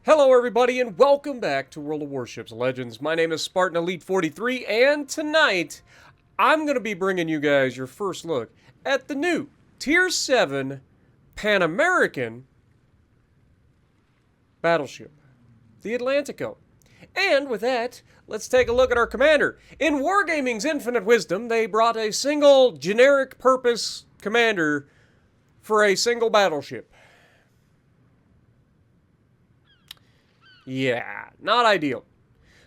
Hello everybody and welcome back to World of Warships Legends. My name is Spartan Elite 43 and tonight I'm going to be bringing you guys your first look at the new Tier 7 Panamerican Battleship, the Atlantico. And with that, let's take a look at our commander. In Wargaming's infinite wisdom, they brought a single generic purpose commander for a single battleship. Yeah, not ideal.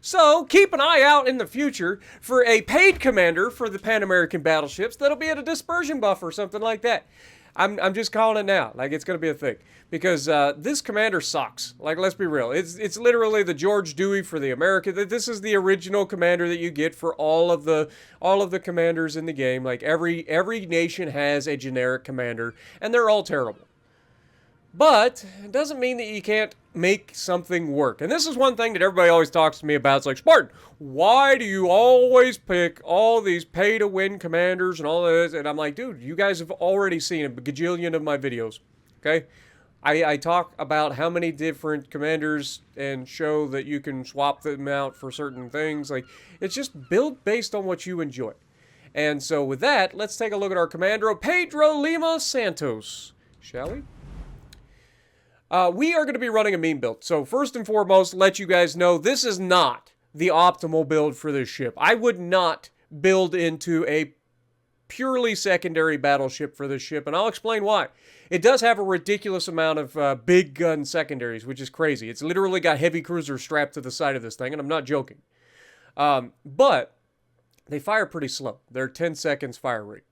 So, keep an eye out in the future for a paid commander for the Pan American battleships that'll be at a dispersion buff or something like that. I'm just calling it now, like it's going to be a thing. Because this commander sucks. Like, let's be real. It's literally the George Dewey for the American. This is the original commander that you get for all of the commanders in the game. Like, every nation has a generic commander, and they're all terrible. But it doesn't mean that you can't make something work. And this is one thing that everybody always talks to me about. It's like, Spartan, why do you always pick all these pay-to-win commanders and all this? And I'm like, dude, you guys have already seen a gajillion of my videos, okay? I talk about how many different commanders and show that you can swap them out for certain things. Like, it's just build based on what you enjoy. And so with that, let's take a look at our commander, Pedro Lima Santos, shall we? We are going to be running a meme build. So first and foremost, let you guys know this is not the optimal build for this ship. I would not build into a purely secondary battleship for this ship, and I'll explain why. It does have a ridiculous amount of big gun secondaries, which is crazy. It's literally got heavy cruisers strapped to the side of this thing, and I'm not joking. But they fire pretty slow. They're 10 seconds fire rate.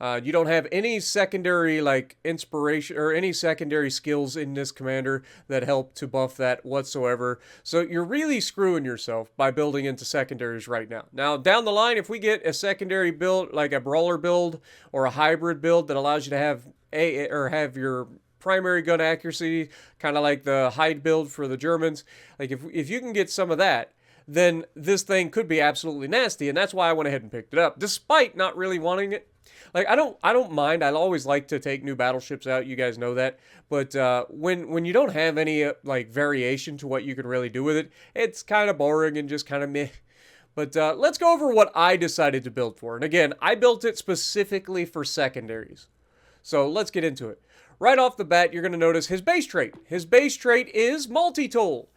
You don't have any secondary, like, inspiration or any secondary skills in this commander that help to buff that whatsoever. So you're really screwing yourself by building into secondaries right now. Now, down the line, if we get a secondary build, like a brawler build or a hybrid build that allows you to have your primary gun accuracy, kind of like the Hyde build for the Germans, like if you can get some of that, then this thing could be absolutely nasty, and that's why I went ahead and picked it up, despite not really wanting it. Like, I don't mind. I always like to take new battleships out. You guys know that. But when you don't have any like variation to what you can really do with it, it's kind of boring and just kind of meh. But let's go over what I decided to build for. And again, I built it specifically for secondaries. So let's get into it. Right off the bat, you're going to notice his base trait. His base trait is multi-tool.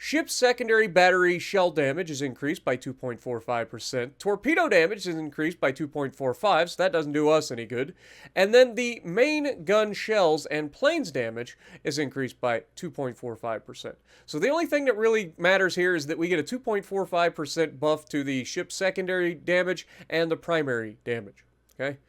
Ship's secondary battery shell damage is increased by 2.45%. Torpedo damage is increased by 2.45, so that doesn't do us any good. And then the main gun shells and planes damage is increased by 2.45%. So the only thing that really matters here is that we get a 2.45% buff to the ship's secondary damage and the primary damage, okay?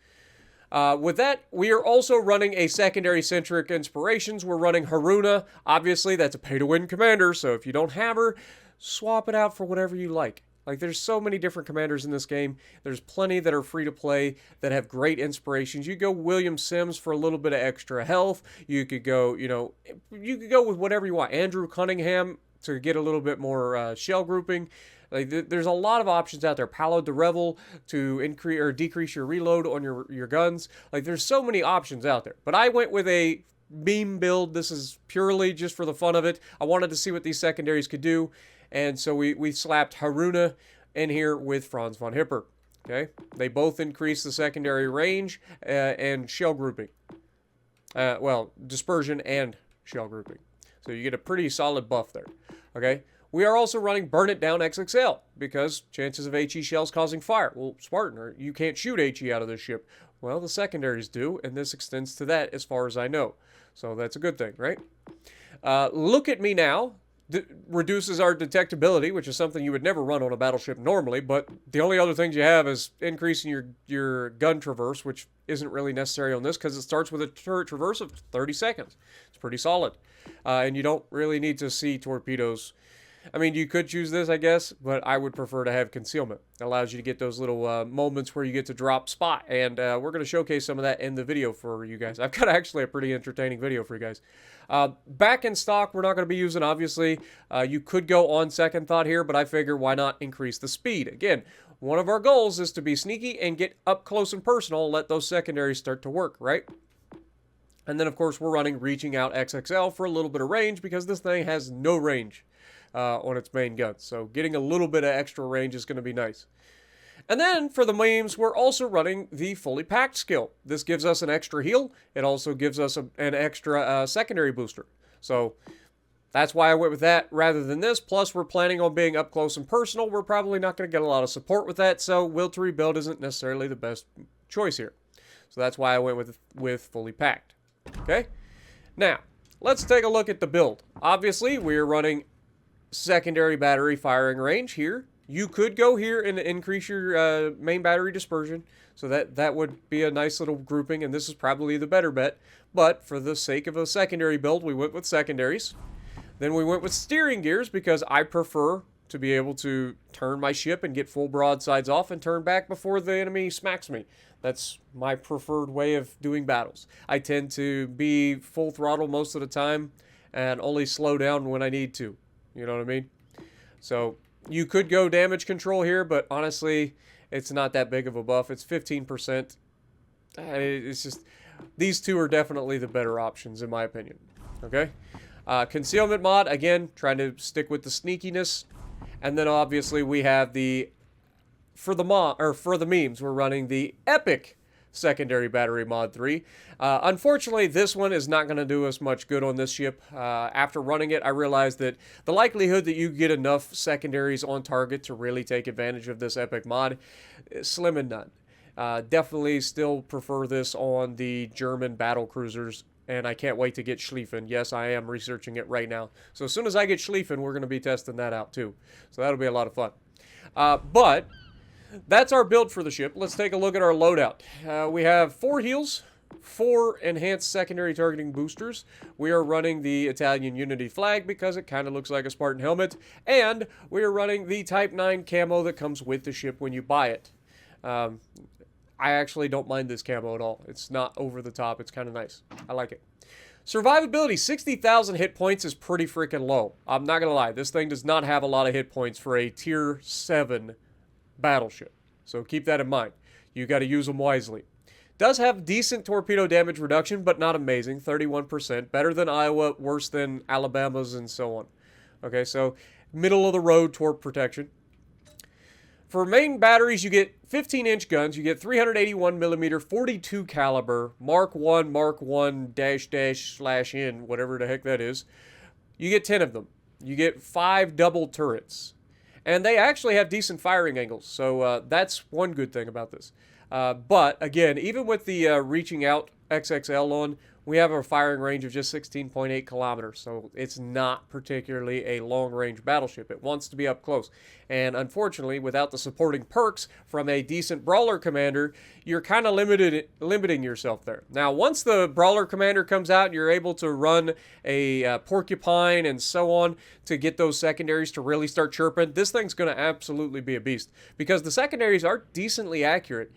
With that, we are also running a secondary-centric inspirations. We're running Haruna. Obviously, that's a pay-to-win commander, so if you don't have her, swap it out for whatever you like. Like, there's so many different commanders in this game. There's plenty that are free to play that have great inspirations. You go William Sims for a little bit of extra health. You could go, you could go with whatever you want. Andrew Cunningham to get a little bit more shell grouping. Like, there's a lot of options out there. Paolo de Revel to increase or decrease your reload on your guns. Like, there's so many options out there. But I went with a beam build. This is purely just for the fun of it. I wanted to see what these secondaries could do. And so we slapped Haruna in here with Franz von Hipper. Okay? They both increase the secondary range and shell grouping. Well, dispersion and shell grouping. So you get a pretty solid buff there. Okay? We are also running Burn It Down XXL because chances of HE shells causing fire. Well, Spartan, you can't shoot HE out of this ship. Well, the secondaries do, and this extends to that as far as I know. So that's a good thing, right? Look at Me Now reduces our detectability, which is something you would never run on a battleship normally, but the only other things you have is increasing your gun traverse, which isn't really necessary on this because it starts with a turret traverse of 30 seconds. It's pretty solid. And you don't really need to see torpedoes. I mean, you could choose this, I guess, but I would prefer to have concealment. It allows you to get those little moments where you get to drop spot, and we're going to showcase some of that in the video for you guys. I've got actually a pretty entertaining video for you guys. Back in stock, we're not going to be using, obviously. You could go on second thought here, but I figure why not increase the speed? Again, one of our goals is to be sneaky and get up close and personal, let those secondaries start to work, right? And then, of course, we're running Reaching Out XXL for a little bit of range because this thing has no range on its main gun. So getting a little bit of extra range is going to be nice. And then for the memes, we're also running the fully packed skill. This gives us an extra heal. It also gives us an extra secondary booster. So that's why I went with that rather than this. Plus, we're planning on being up close and personal. We're probably not going to get a lot of support with that. So Will to Rebuild isn't necessarily the best choice here. So that's why I went with fully packed. Okay. Now, let's take a look at the build. Obviously, we're running secondary battery firing range here. You could go here and increase your main battery dispersion, so that would be a nice little grouping, and this is probably the better bet. But for the sake of a secondary build, we went with secondaries. Then we went with steering gears because I prefer to be able to turn my ship and get full broadsides off and turn back before the enemy smacks me. That's my preferred way of doing battles. I tend to be full throttle most of the time and only slow down when I need to. You know what I mean? So you could go damage control here, but honestly, it's not that big of a buff. It's 15%. It's just, these two are definitely the better options in my opinion. Okay? Concealment mod, again, trying to stick with the sneakiness. And then obviously we have for the memes, we're running the epic secondary battery mod 3. Unfortunately, this one is not going to do us much good on this ship. After running it, I realized that the likelihood that you get enough secondaries on target to really take advantage of this epic mod is slim and none. Definitely still prefer this on the German battle cruisers, and I can't wait to get Schlieffen. Yes, I am researching it right now. So as soon as I get Schlieffen, we're going to be testing that out too. So that'll be a lot of fun. But that's our build for the ship. Let's take a look at our loadout. We have 4 heals, 4 enhanced secondary targeting boosters. We are running the Italian Unity flag because it kind of looks like a Spartan helmet. And we are running the Type 9 camo that comes with the ship when you buy it. I actually don't mind this camo at all. It's not over the top. It's kind of nice. I like it. Survivability, 60,000 hit points is pretty freaking low. I'm not going to lie. This thing does not have a lot of hit points for a Tier 7 battleship. So keep that in mind. You got to use them wisely. Does have decent torpedo damage reduction, but not amazing. 31%. Better than Iowa, worse than Alabama's, and so on. Okay, so middle of the road torp protection. For main batteries, you get 15-inch guns. You get 381 millimeter, 42 caliber, Mark 1, Mark 1 //N, whatever the heck that is. You get 10 of them. You get 5 double turrets. And they actually have decent firing angles, so that's one good thing about this. But, again, even with the Reaching Out XXL on, we have a firing range of just 16.8 kilometers, so it's not particularly a long-range battleship. It wants to be up close. And unfortunately, without the supporting perks from a decent brawler commander, you're kind of limiting yourself there. Now, once the brawler commander comes out and you're able to run a porcupine and so on to get those secondaries to really start chirping, this thing's going to absolutely be a beast. Because the secondaries are decently accurate,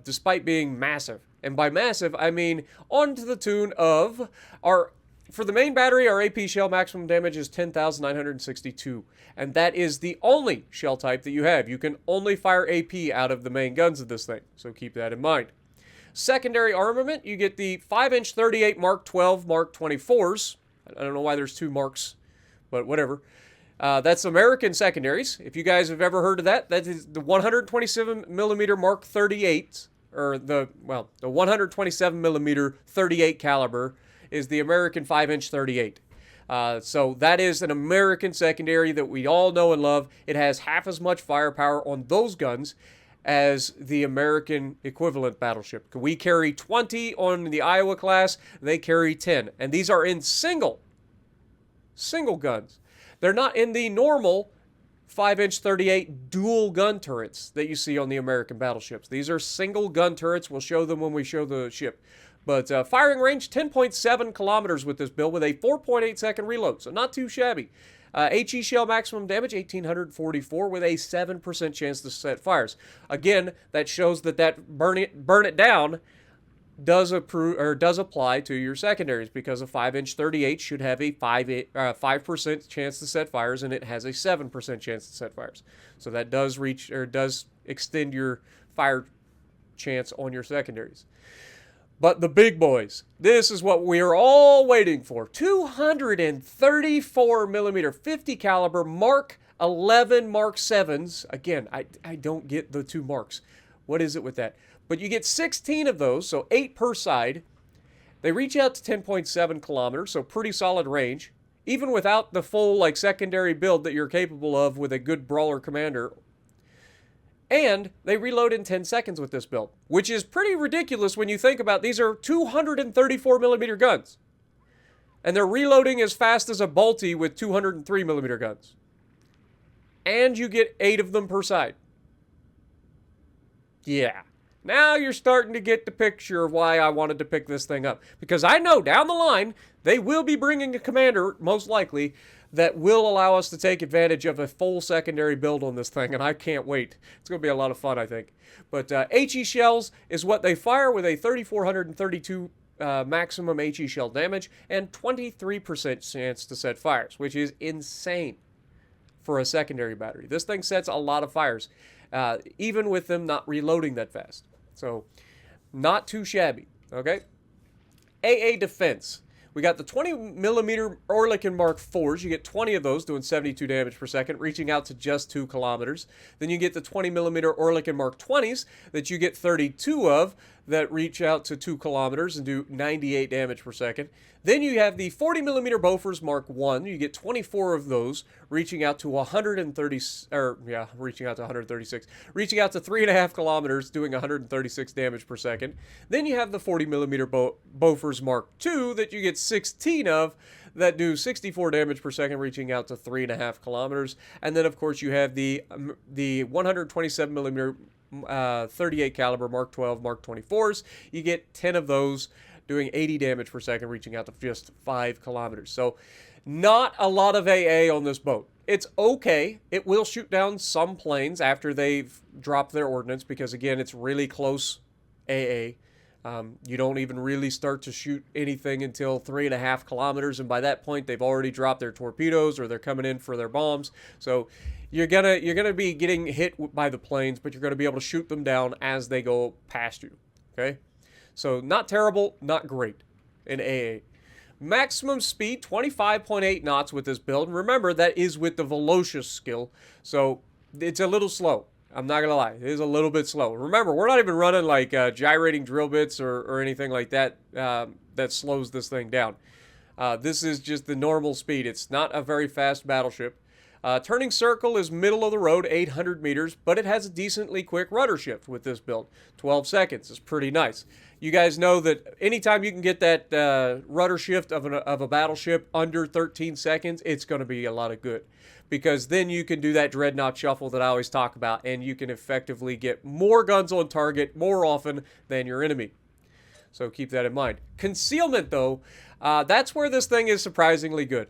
despite being massive. And by massive, I mean on to the tune of for the main battery, our AP shell maximum damage is 10,962. And that is the only shell type that you have. You can only fire AP out of the main guns of this thing. So keep that in mind. Secondary armament, you get the 5-inch 38 Mark 12 Mark 24s. I don't know why there's 2 marks, but whatever. That's American secondaries. If you guys have ever heard of that, that is the 127 millimeter Mark 38. Or the 127 millimeter 38 caliber is the American 5-inch 38. So that is an American secondary that we all know and love. It has half as much firepower on those guns as the American equivalent battleship. We carry 20 on the Iowa class. They carry 10. And these are in single guns. They're not in the normal 5-inch 38 dual gun turrets that you see on the American battleships. These are single gun turrets. We'll show them when we show the ship. But firing range, 10.7 kilometers with this build with a 4.8 second reload. So not too shabby. HE shell maximum damage, 1,844 with a 7% chance to set fires. Again, that shows that burn it down does apply to your secondaries, because a 5-inch 38 should have a 5% chance to set fires, and it has a 7% chance to set fires. So that does extend your fire chance on your secondaries. But the big boys, this is what we are all waiting for. 234 millimeter 50 caliber Mark 11 Mark 7s. Again, I don't get the 2 marks. What is it with that? But you get 16 of those, so 8 per side. They reach out to 10.7 kilometers, so pretty solid range. Even without the full like secondary build that you're capable of with a good brawler commander. And they reload in 10 seconds with this build, which is pretty ridiculous when you think about these are 234 millimeter guns. And they're reloading as fast as a Balti with 203 millimeter guns. And you get 8 of them per side. Yeah. Now you're starting to get the picture of why I wanted to pick this thing up. Because I know down the line, they will be bringing a commander, most likely, that will allow us to take advantage of a full secondary build on this thing, and I can't wait. It's going to be a lot of fun, I think. But HE shells is what they fire with a 3,432 maximum HE shell damage and 23% chance to set fires, which is insane for a secondary battery. This thing sets a lot of fires, even with them not reloading that fast. So, not too shabby, okay? AA defense. We got the 20 millimeter Oerlikon Mark 4s. You get 20 of those doing 72 damage per second, reaching out to just 2 kilometers. Then you get the 20 millimeter Oerlikon Mark 20s that you get 32 of that reach out to 2 kilometers and do 98 damage per second. Then you have the 40 millimeter Bofors Mark 1. You get 24 of those, reaching out to 136, reaching out to 3.5 kilometers, doing 136 damage per second. Then you have the 40 millimeter Bofors Mark 2 that you get 16 of that do 64 damage per second, reaching out to 3.5 kilometers. And then, of course, you have the 127 millimeter 38 caliber Mark 12 Mark 24s. You get 10 of those, doing 80 damage per second, reaching out to just 5 kilometers. So not a lot of AA on this boat. It's okay. It will shoot down some planes after they've dropped their ordnance because, again, it's really close AA. You don't even really start to shoot anything until 3.5 kilometers, and by that point, they've already dropped their torpedoes or they're coming in for their bombs. So you're gonna be getting hit by the planes, but you're gonna be able to shoot them down as they go past you. Okay? So not terrible, not great in AA. Maximum speed, 25.8 knots with this build. And remember, that is with the Velocious skill. So it's a little slow. I'm not going to lie. It is a little bit slow. Remember, we're not even running like gyrating drill bits or anything like that that slows this thing down. This is just the normal speed. It's not a very fast battleship. Turning circle is middle of the road, 800 meters, but it has a decently quick rudder shift with this build. 12 seconds is pretty nice. You guys know that anytime you can get that rudder shift of a battleship under 13 seconds, it's going to be a lot of good. Because then you can do that dreadnought shuffle that I always talk about, and you can effectively get more guns on target more often than your enemy. So keep that in mind. Concealment, though, that's where this thing is surprisingly good.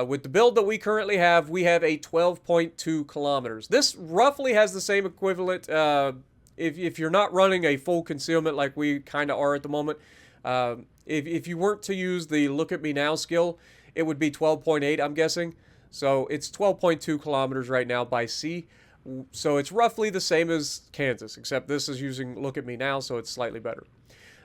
With the build that we currently have, we have a 12.2 kilometers. This roughly has the same equivalent if you're not running a full concealment like we kind of are at the moment. If you weren't to use the Look at Me Now skill, it would be 12.8, I'm guessing. So it's 12.2 kilometers right now by sea. So it's roughly the same as Kansas, except this is using Look at Me Now, so it's slightly better.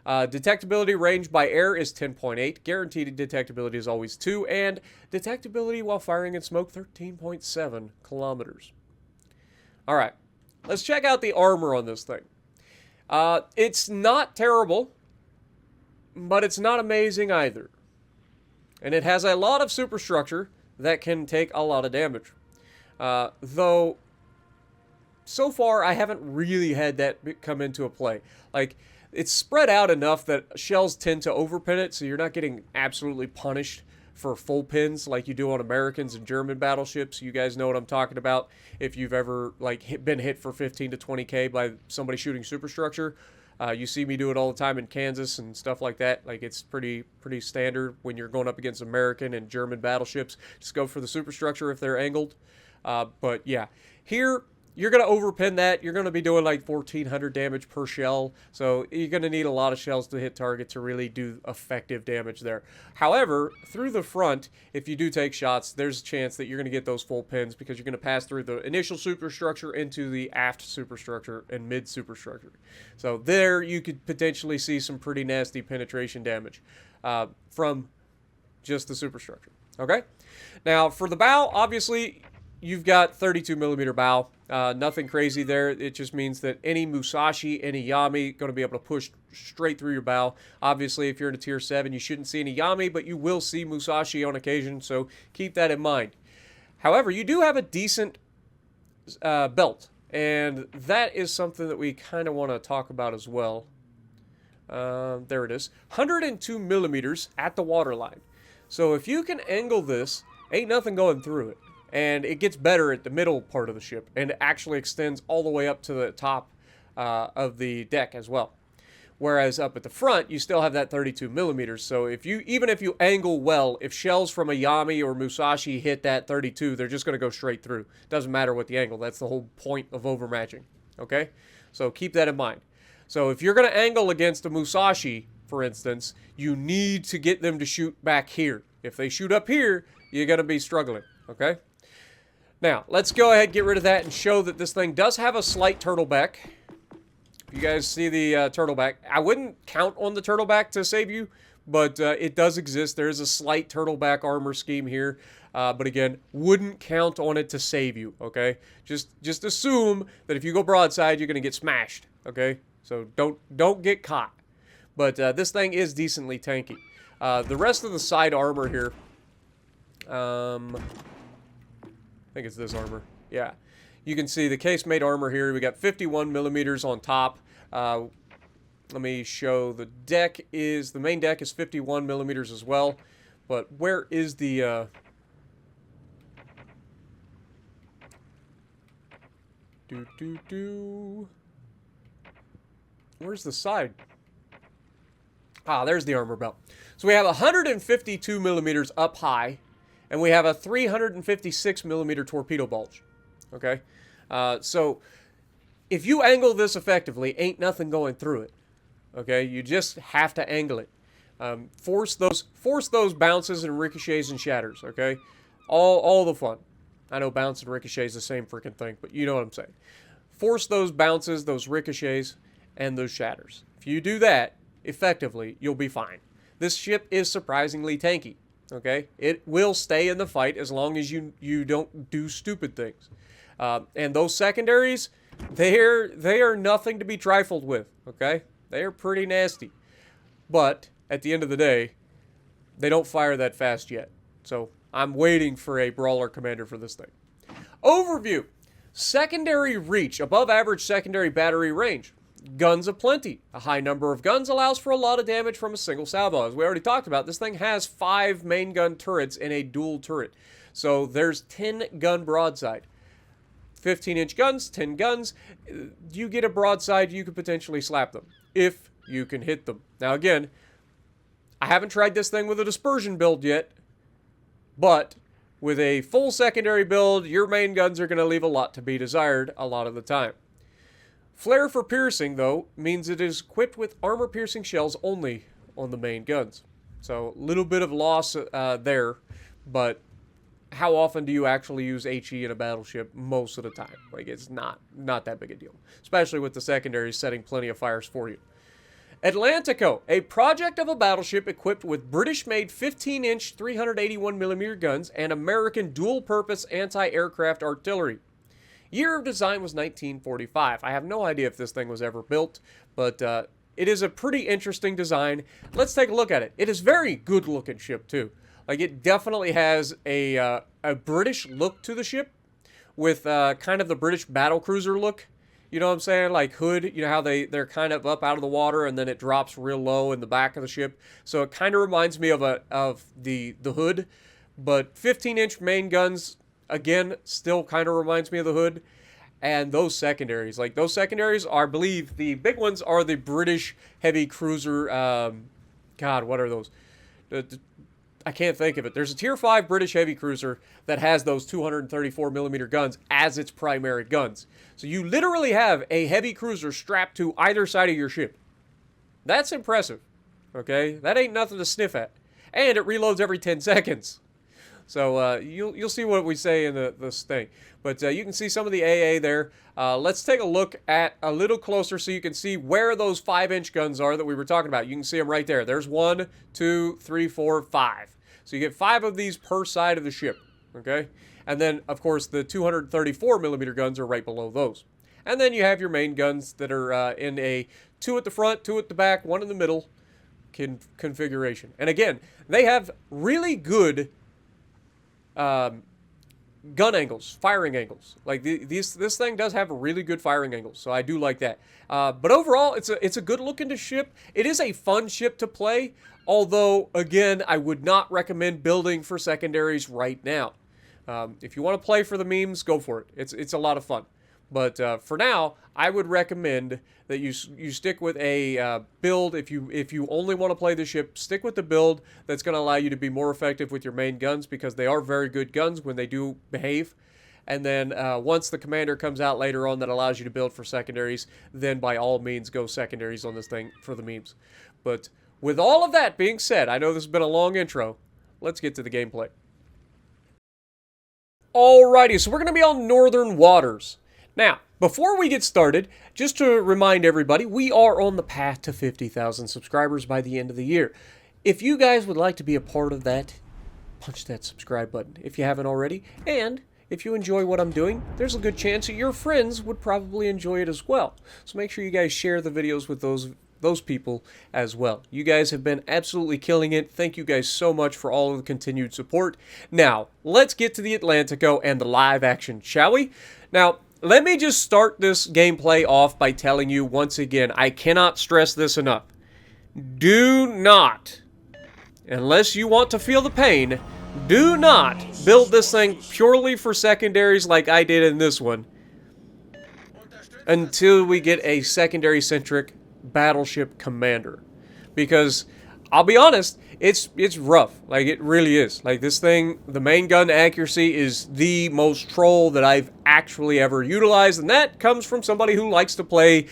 Detectability range by air is 10.8. Guaranteed detectability is always 2. And detectability while firing in smoke, 13.7 kilometers. All right. Let's check out the armor on this thing. It's not terrible, but it's not amazing either. And it has a lot of superstructure that can take a lot of damage. Though, so far, I haven't really had that come into a play. Like, it's spread out enough that shells tend to overpin it, so you're not getting absolutely punished for full pins like you do on Americans and German battleships. You guys know what I'm talking about. If you've ever been hit for 15 to 20K by somebody shooting superstructure, you see me do it all the time in Kansas and stuff like that. Like, it's pretty standard when you're going up against American and German battleships. Just go for the superstructure if they're angled. But yeah, here you're going to overpin that. You're going to be doing like 1,400 damage per shell. So you're going to need a lot of shells to hit target to really do effective damage there. However, through the front, if you do take shots, there's a chance that you're going to get those full pins because you're going to pass through the initial superstructure into the aft superstructure and mid superstructure. So there you could potentially see some pretty nasty penetration damage from just the superstructure. Okay? Now, for the bow, obviously, you've got 32 millimeter bow. Nothing crazy there. It just means that any Musashi, any Yami, going to be able to push straight through your bow. Obviously, if you're in a tier 7, you shouldn't see any Yami, but you will see Musashi on occasion, so keep that in mind. However, you do have a decent belt, and that is something that we kind of want to talk about as well. There it is. 102 millimeters at the waterline. So if you can angle this, ain't nothing going through it. And it gets better at the middle part of the ship, and it actually extends all the way up to the top of the deck as well. Whereas up at the front, you still have that 32 millimeters. So even if you angle well, if shells from a Yami or Musashi hit that 32, they're just going to go straight through. Doesn't matter what the angle. That's the whole point of overmatching. Okay? So keep that in mind. So if you're going to angle against a Musashi, for instance, you need to get them to shoot back here. If they shoot up here, you're going to be struggling. Okay? Now, let's go ahead and get rid of that and show that this thing does have a slight turtleback. If you guys see the turtleback, I wouldn't count on the turtleback to save you, but it does exist. There is a slight turtleback armor scheme here, but again, wouldn't count on it to save you, okay? Just assume that if you go broadside, you're going to get smashed, okay? So don't get caught. But this thing is decently tanky. The rest of the side armor here, I think it's this armor. Yeah. You can see the casemate armor here. We got 51 millimeters on top. Let me show the deck the main deck is 51 millimeters as well. But where is the, where's the side? Ah, there's the armor belt. So we have 152 millimeters up high. And we have a 356 millimeter torpedo bulge, okay? So if you angle this effectively, ain't nothing going through it, okay? You just have to angle it. Force those bounces and ricochets and shatters, okay? All the fun. I know bounce and ricochet is the same freaking thing, but you know what I'm saying. Force those bounces, those ricochets, and those shatters. If you do that effectively, you'll be fine. This ship is surprisingly tanky. Okay, it will stay in the fight as long as you don't do stupid things. And those secondaries, they are nothing to be trifled with. Okay, they are pretty nasty. But at the end of the day, they don't fire that fast yet. So I'm waiting for a brawler commander for this thing. Overview: secondary reach, above average secondary battery range. Guns aplenty. A high number of guns allows for a lot of damage from a single salvo. As we already talked about, this thing has 5 main gun turrets and a dual turret. So there's 10 gun broadside. 15-inch guns, 10 guns. You get a broadside, you could potentially slap them if you can hit them. Now again, I haven't tried this thing with a dispersion build yet, but with a full secondary build, your main guns are going to leave a lot to be desired a lot of the time. Flare for piercing, though, means it is equipped with armor-piercing shells only on the main guns. So, a little bit of loss there, but how often do you actually use HE in a battleship? Most of the time. Like, it's not that big a deal, especially with the secondaries setting plenty of fires for you. Atlantico, a project of a battleship equipped with British-made 15-inch 381mm guns and American dual-purpose anti-aircraft artillery. Year of design was 1945. I have no idea if this thing was ever built, but it is a pretty interesting design. Let's take a look at it. It is very good-looking ship, too. Like, it definitely has a British look to the ship with kind of the British battlecruiser look. You know what I'm saying? Like hood, you know how they're kind of up out of the water and then it drops real low in the back of the ship. So it kind of reminds me of the hood, but 15-inch main guns, again, still kind of reminds me of the hood. And those secondaries, like those secondaries are, I believe, the big ones are the British heavy cruiser, God, what are those? I can't think of it. There's a Tier 5 British heavy cruiser that has those 234mm guns as its primary guns. So you literally have a heavy cruiser strapped to either side of your ship. That's impressive, okay? That ain't nothing to sniff at. And it reloads every 10 seconds. So you'll see what we say in this thing. But you can see some of the AA there. Let's take a look at a little closer so you can see where those 5-inch guns are that we were talking about. You can see them right there. There's 1, 2, 3, 4, 5. So you get 5 of these per side of the ship, okay? And then, of course, the 234mm guns are right below those. And then you have your main guns that are in a 2 at the front, 2 at the back, 1 in the middle configuration. And again, they have really good gun angles, firing angles. Like this thing does have a really good firing angles, so I do like that. But overall, it's a good looking ship. It is a fun ship to play, although again, I would not recommend building for secondaries right now. If you want to play for the memes, go for it. It's a lot of fun. But for now, I would recommend that you stick with a build. If you only want to play the ship, stick with the build that's going to allow you to be more effective with your main guns, because they are very good guns when they do behave. And then once the commander comes out later on that allows you to build for secondaries, then by all means go secondaries on this thing for the memes. But with all of that being said, I know this has been a long intro. Let's get to the gameplay. Alrighty, so we're going to be on Northern Waters. Now, before we get started, just to remind everybody, we are on the path to 50,000 subscribers by the end of the year. If you guys would like to be a part of that, punch that subscribe button if you haven't already. And if you enjoy what I'm doing, there's a good chance that your friends would probably enjoy it as well. So make sure you guys share the videos with those people as well. You guys have been absolutely killing it. Thank you guys so much for all of the continued support. Now, let's get to the Atlantico and the live action, shall we? Now, let me just start this gameplay off by telling you once again, I cannot stress this enough. Do not, unless you want to feel the pain, do not build this thing purely for secondaries like I did in this one until we get a secondary-centric battleship commander. Because, I'll be honest, it's rough. Like, it really is. Like, this thing, the main gun accuracy is the most troll that I've actually ever utilized, and that comes from somebody who likes to play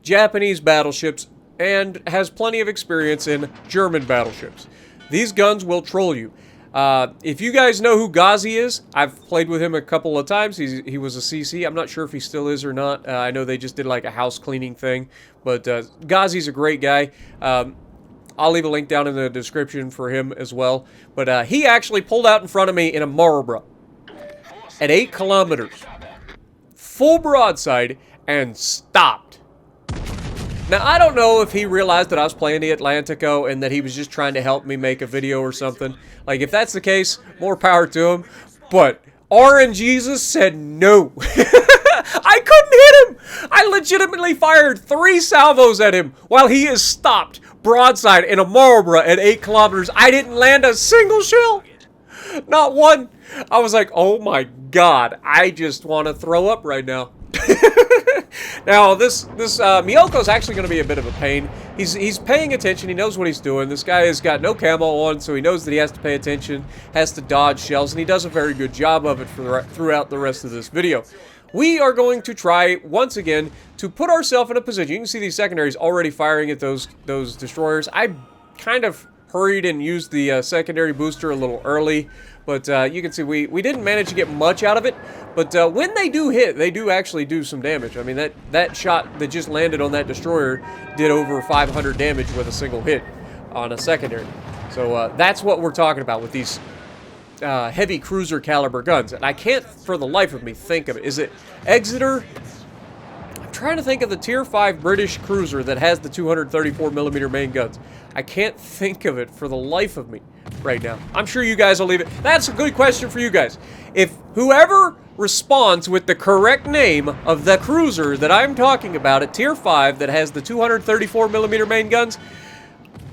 Japanese battleships and has plenty of experience in German battleships. These guns will troll you. If you guys know who Ghazi is, I've played with him a couple of times. He was a CC. I'm not sure if he still is or not. I know they just did like a house cleaning thing, but Ghazi's a great guy. I'll leave a link down in the description for him as well. But he actually pulled out in front of me in a Marlboro at 8 kilometers, full broadside, and stopped. Now, I don't know if he realized that I was playing the Atlantico and that he was just trying to help me make a video or something. Like, if that's the case, more power to him. But RNGesus said no. I couldn't hit him. I legitimately fired 3 salvos at him while he is stopped broadside in a Marlboro at 8 kilometers. I didn't land a single shell. Not one. I was like, oh my god, I just want to throw up right now. Now, this Miyoko is actually going to be a bit of a pain. He's paying attention. He knows what he's doing. This guy has got no camo on, so he knows that he has to pay attention, has to dodge shells, and he does a very good job of it throughout the rest of this video. We are going to try, once again, to put ourselves in a position. You can see these secondaries already firing at those destroyers. I kind of hurried and used the secondary booster a little early, but you can see we didn't manage to get much out of it. But when they do hit, they do actually do some damage. I mean, that shot that just landed on that destroyer did over 500 damage with a single hit on a secondary. So that's what we're talking about with these heavy cruiser caliber guns. And I can't for the life of me think of it. Is it Exeter? I'm trying to think of the Tier 5 British cruiser that has the 234mm main guns. I can't think of it for the life of me right now. I'm sure you guys will leave it. That's a good question for you guys. If whoever responds with the correct name of the cruiser that I'm talking about at Tier 5 that has the 234mm main guns,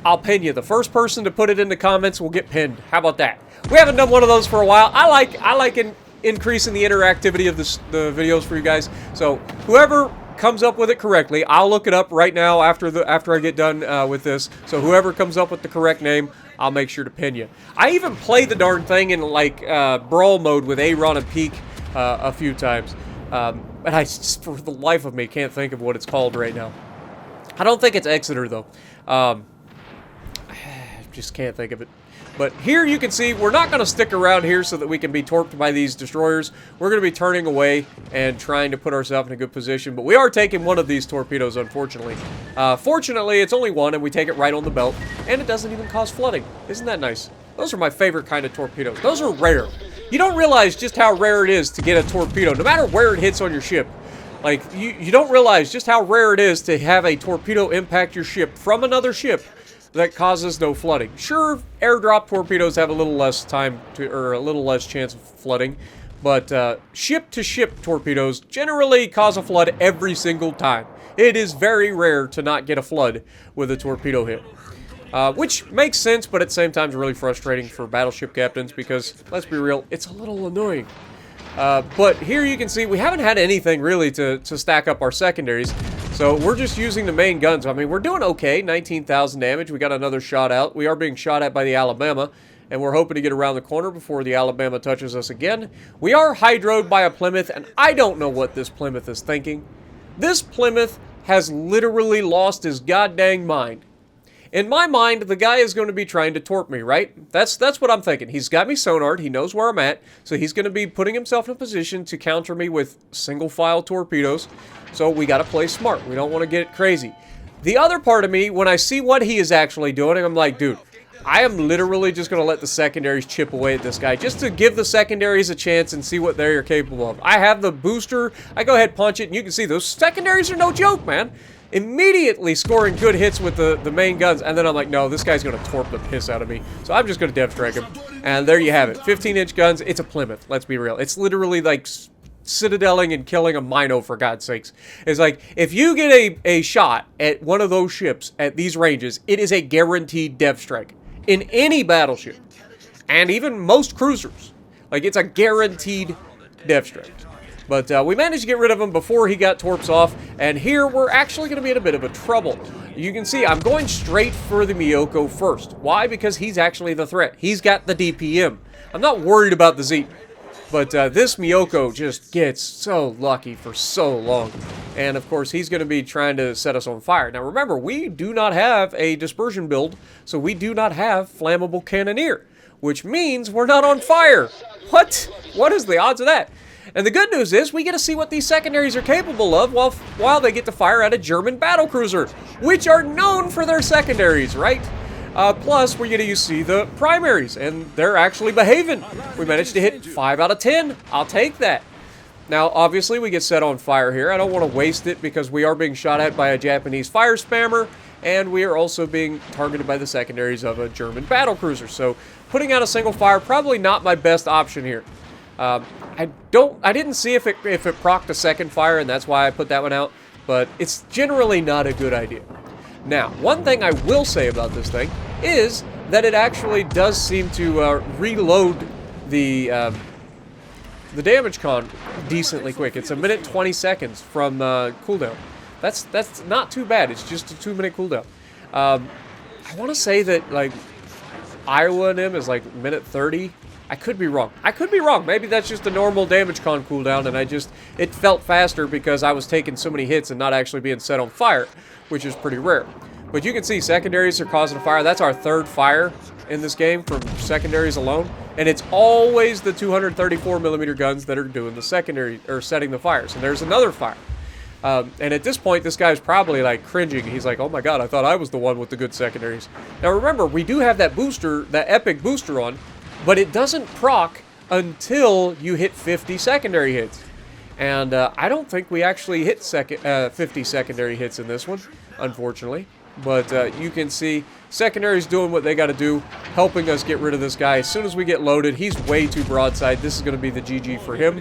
I'll pin you. The first person to put it in the comments will get pinned. How about that? We haven't done one of those for a while. I like increasing the interactivity of the videos for you guys. So whoever comes up with it correctly, I'll look it up right now after I get done with this. So whoever comes up with the correct name, I'll make sure to pin you. I even played the darn thing in, like, brawl mode with Aaron and Peak a few times. And I, just, for the life of me, can't think of what it's called right now. I don't think it's Exeter, though. Just can't think of it. But here you can see we're not going to stick around here so that we can be torped by these destroyers. We're going to be turning away and trying to put ourselves in a good position. But we are taking one of these torpedoes, unfortunately. Fortunately, it's only one, and we take it right on the belt. And it doesn't even cause flooding. Isn't that nice? Those are my favorite kind of torpedoes. Those are rare. You don't realize just how rare it is to get a torpedo, no matter where it hits on your ship. Like, you don't realize just how rare it is to have a torpedo impact your ship from another ship that causes no flooding. Sure, airdrop torpedoes have a little less time to, or a little less chance of flooding, but ship-to-ship torpedoes generally cause a flood every single time. It is very rare to not get a flood with a torpedo hit. Which makes sense, but at the same time is really frustrating for battleship captains because, let's be real, it's a little annoying. But here you can see we haven't had anything really to stack up our secondaries. So we're just using the main guns. I mean, we're doing okay. 19,000 damage. We got another shot out. We are being shot at by the Alabama, and we're hoping to get around the corner before the Alabama touches us again. We are hydroed by a Plymouth, and I don't know what this Plymouth is thinking. This Plymouth has literally lost his goddamn mind. In my mind, the guy is going to be trying to torp me, right? That's what I'm thinking. He's got me sonared. He knows where I'm at. So he's going to be putting himself in a position to counter me with single-file torpedoes. So we got to play smart. We don't want to get crazy. The other part of me, when I see what he is actually doing, I'm like, dude, I am literally just going to let the secondaries chip away at this guy just to give the secondaries a chance and see what they are capable of. I have the booster. I go ahead, punch it, and you can see those secondaries are no joke, man. Immediately scoring good hits with the main guns, and then I'm like, no, this guy's going to torp the piss out of me. So I'm just going to dev strike him. And there you have it. 15-inch guns. It's a Plymouth. Let's be real. It's literally like citadeling and killing a Mino, for God's sakes. It's like, if you get a shot at one of those ships at these ranges, it is a guaranteed dev strike. In any battleship. And even most cruisers. Like, it's a guaranteed dev strike. But we managed to get rid of him before he got torps off, and here we're actually going to be in a bit of a trouble. You can see I'm going straight for the Miyoko first. Why? Because he's actually the threat. He's got the DPM. I'm not worried about the Zeep, but this Miyoko just gets so lucky for so long. And of course, he's going to be trying to set us on fire. Now remember, we do not have a dispersion build, so we do not have flammable cannoneer, which means we're not on fire. What? What is the odds of that? And the good news is we get to see what these secondaries are capable of while they get to fire at a German battlecruiser, which are known for their secondaries, right? Plus, we get to see the primaries, and they're actually behaving. We managed to hit 5 out of 10. I'll take that. Now, obviously, we get set on fire here. I don't want to waste it because we are being shot at by a Japanese fire spammer, and we are also being targeted by the secondaries of a German battlecruiser. So, putting out a single fire, probably not my best option here. I didn't see if it procced a second fire, and that's why I put that one out, but it's generally not a good idea. Now, one thing I will say about this thing is that it actually does seem to reload the damage con decently quick. It's 1 minute 20 seconds from cooldown. That's not too bad. It's just a 2-minute cooldown. I want to say that, like, Iowa and him is like 1 minute 30. I could be wrong. I could be wrong. Maybe that's just a normal damage con cooldown, and it felt faster because I was taking so many hits and not actually being set on fire, which is pretty rare. But you can see secondaries are causing a fire. That's our 3rd fire in this game from secondaries alone, and it's always the 234mm guns that are doing the secondary, or setting the fires. And there's another fire. And at this point, this guy's probably like cringing. He's like, oh my god, I thought I was the one with the good secondaries. Now remember, we do have that booster, that epic booster on, but it doesn't proc until you hit 50 secondary hits. And I don't think we actually hit 50 secondary hits in this one, unfortunately. But you can see secondaries doing what they got to do, helping us get rid of this guy. As soon as we get loaded, he's way too broadside. This is going to be the GG for him.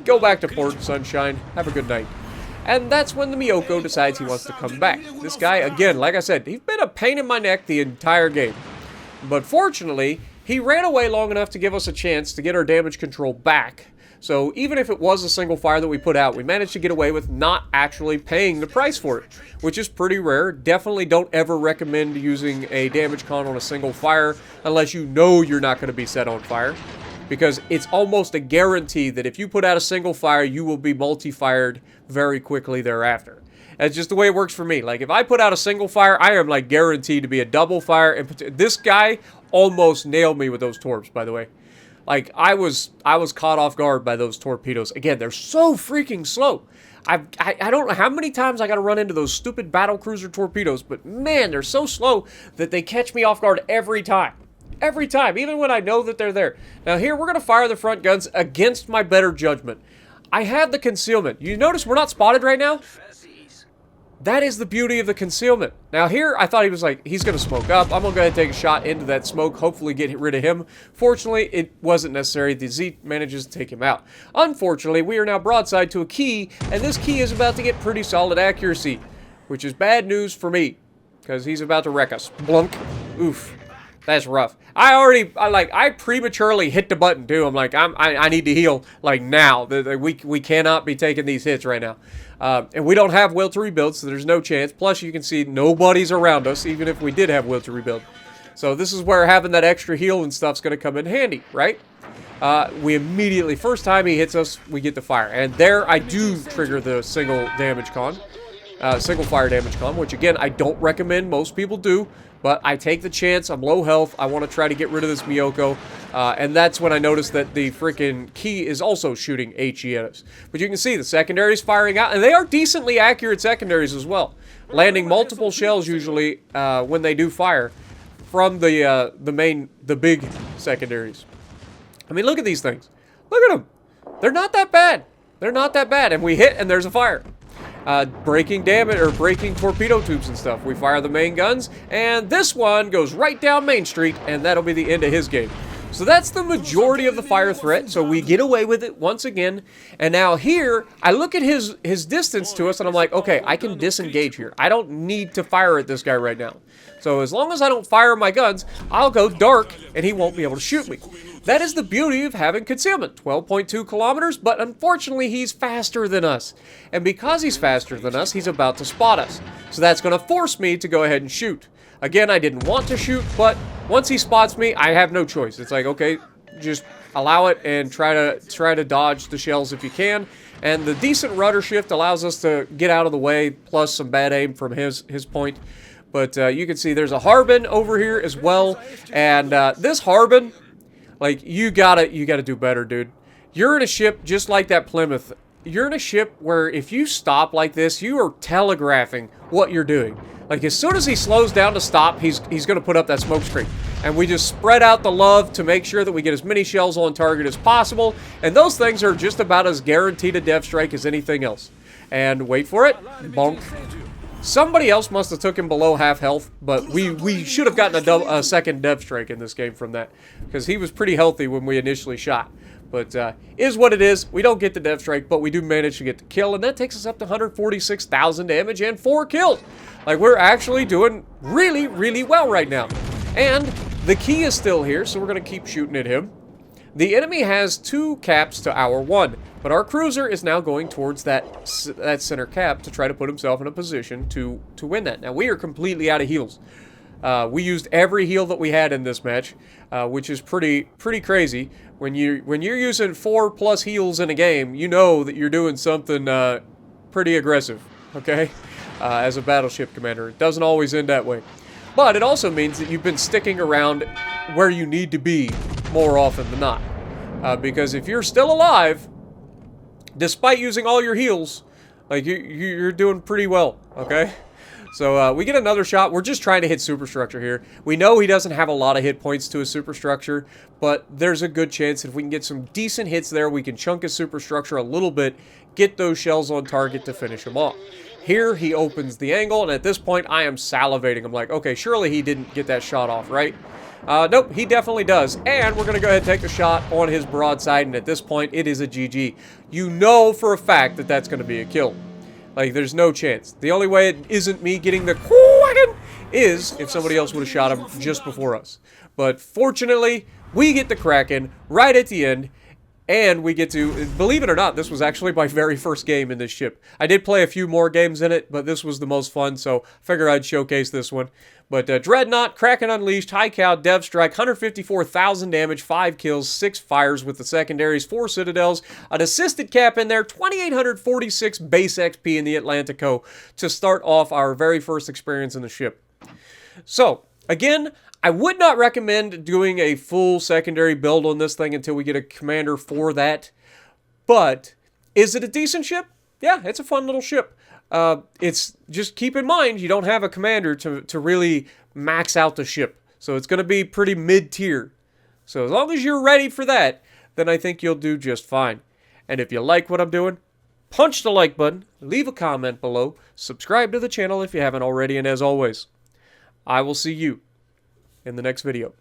Go back to port, sunshine. Have a good night. And that's when the Miyoko decides he wants to come back. This guy, again, like I said, he's been a pain in my neck the entire game. But fortunately, he ran away long enough to give us a chance to get our damage control back. So even if it was a single fire that we put out, we managed to get away with not actually paying the price for it, which is pretty rare. Definitely don't ever recommend using a damage con on a single fire unless you know you're not going to be set on fire, because it's almost a guarantee that if you put out a single fire, you will be multi-fired very quickly thereafter. That's just the way it works for me. Like, if I put out a single fire, I am, like, guaranteed to be a double fire. And this guy almost nailed me with those torps, by the way. Like, I was caught off guard by those torpedoes. Again, they're so freaking slow. I don't know how many times I got to run into those stupid battlecruiser torpedoes, but, man, they're so slow that they catch me off guard every time. Every time, even when I know that they're there. Now, here, we're going to fire the front guns against my better judgment. I have the concealment. You notice we're not spotted right now? That is the beauty of the concealment. Now here, I thought he was like, he's going to smoke up. I'm going to go ahead and take a shot into that smoke, hopefully get rid of him. Fortunately, it wasn't necessary. The Z manages to take him out. Unfortunately, we are now broadside to a key, and this key is about to get pretty solid accuracy, which is bad news for me, because he's about to wreck us. Blunk. Oof. That's rough. I prematurely hit the button too. I'm like, I need to heal like now. We cannot be taking these hits right now. And we don't have will to rebuild, so there's no chance. Plus, you can see nobody's around us, even if we did have will to rebuild. So this is where having that extra heal and stuff's going to come in handy, right? We immediately, first time he hits us, we get the fire. And there I do trigger the single damage con. Single fire damage con, which again, I don't recommend most people do. But I take the chance. I'm low health. I want to try to get rid of this Miyoko. And that's when I noticed that the freaking key is also shooting HE at us. But you can see the secondaries firing out. And they are decently accurate secondaries as well. Landing multiple shells usually when they do fire from the big secondaries. I mean, look at these things. Look at them. They're not that bad. They're not that bad. And we hit and there's a fire. Breaking damage or breaking torpedo tubes and stuff. We fire the main guns, and this one goes right down Main Street, and that'll be the end of his game. So that's the majority of the fire threat. So we get away with it once again. And now here, I look at his distance to us, and I'm like, okay, I can disengage here. I don't need to fire at this guy right now. So as long as I don't fire my guns, I'll go dark, and he won't be able to shoot me. That is the beauty of having concealment, 12.2 kilometers, but unfortunately he's faster than us. And because he's faster than us, he's about to spot us. So that's going to force me to go ahead and shoot. Again, I didn't want to shoot, but once he spots me, I have no choice. It's like, okay, just allow it and try to dodge the shells if you can. And the decent rudder shift allows us to get out of the way, plus some bad aim from his point. But you can see there's a Harbin over here as well. And this Harbin, like, you gotta do better, dude. You're in a ship just like that Plymouth. You're in a ship where if you stop like this, you are telegraphing what you're doing. Like, as soon as he slows down to stop, he's going to put up that smoke screen. And we just spread out the love to make sure that we get as many shells on target as possible. And those things are just about as guaranteed a dev strike as anything else. And wait for it. Bonk. Somebody else must have took him below half health, but we should have gotten a second dev strike in this game from that, because he was pretty healthy when we initially shot. But is what it is. We don't get the dev strike, but we do manage to get the kill, and that takes us up to 146,000 damage and 4 kills. Like, we're actually doing really, really well right now. And the key is still here, so we're going to keep shooting at him. The enemy has 2 caps to our 1, but our cruiser is now going towards that center cap to try to put himself in a position to win that. Now, we are completely out of heals. We used every heal that we had in this match, which is pretty crazy. When you're using 4+ heals in a game, you know that you're doing something pretty aggressive, okay? As a battleship commander. It doesn't always end that way. But it also means that you've been sticking around where you need to be more often than not. Because if you're still alive, despite using all your heals, like, you're doing pretty well, okay? So we get another shot. We're just trying to hit superstructure here. We know he doesn't have a lot of hit points to his superstructure, but there's a good chance if we can get some decent hits there, we can chunk his superstructure a little bit, get those shells on target to finish him off. Here, he opens the angle, and at this point, I am salivating. I'm like, okay, surely he didn't get that shot off, right? Nope, he definitely does. And we're going to go ahead and take the shot on his broadside, and at this point, it is a GG. You know for a fact that that's going to be a kill. Like, there's no chance. The only way it isn't me getting the Kraken is if somebody else would have shot him just before us. But fortunately, we get the Kraken right at the end. And we get to, believe it or not, this was actually my very first game in this ship. I did play a few more games in it, but this was the most fun, so I figure I'd showcase this one. But Dreadnought, Kraken Unleashed, High Cow, Dev Strike, 154,000 damage, 5 kills, 6 fires with the secondaries, 4 citadels, an assisted cap in there, 2,846 base XP in the Atlantico to start off our very first experience in the ship. So, again, I would not recommend doing a full secondary build on this thing until we get a commander for that. But, is it a decent ship? Yeah, it's a fun little ship. It's just keep in mind, you don't have a commander to really max out the ship. So it's going to be pretty mid-tier. So as long as you're ready for that, then I think you'll do just fine. And if you like what I'm doing, punch the like button, leave a comment below, subscribe to the channel if you haven't already, and as always, I will see you in the next video.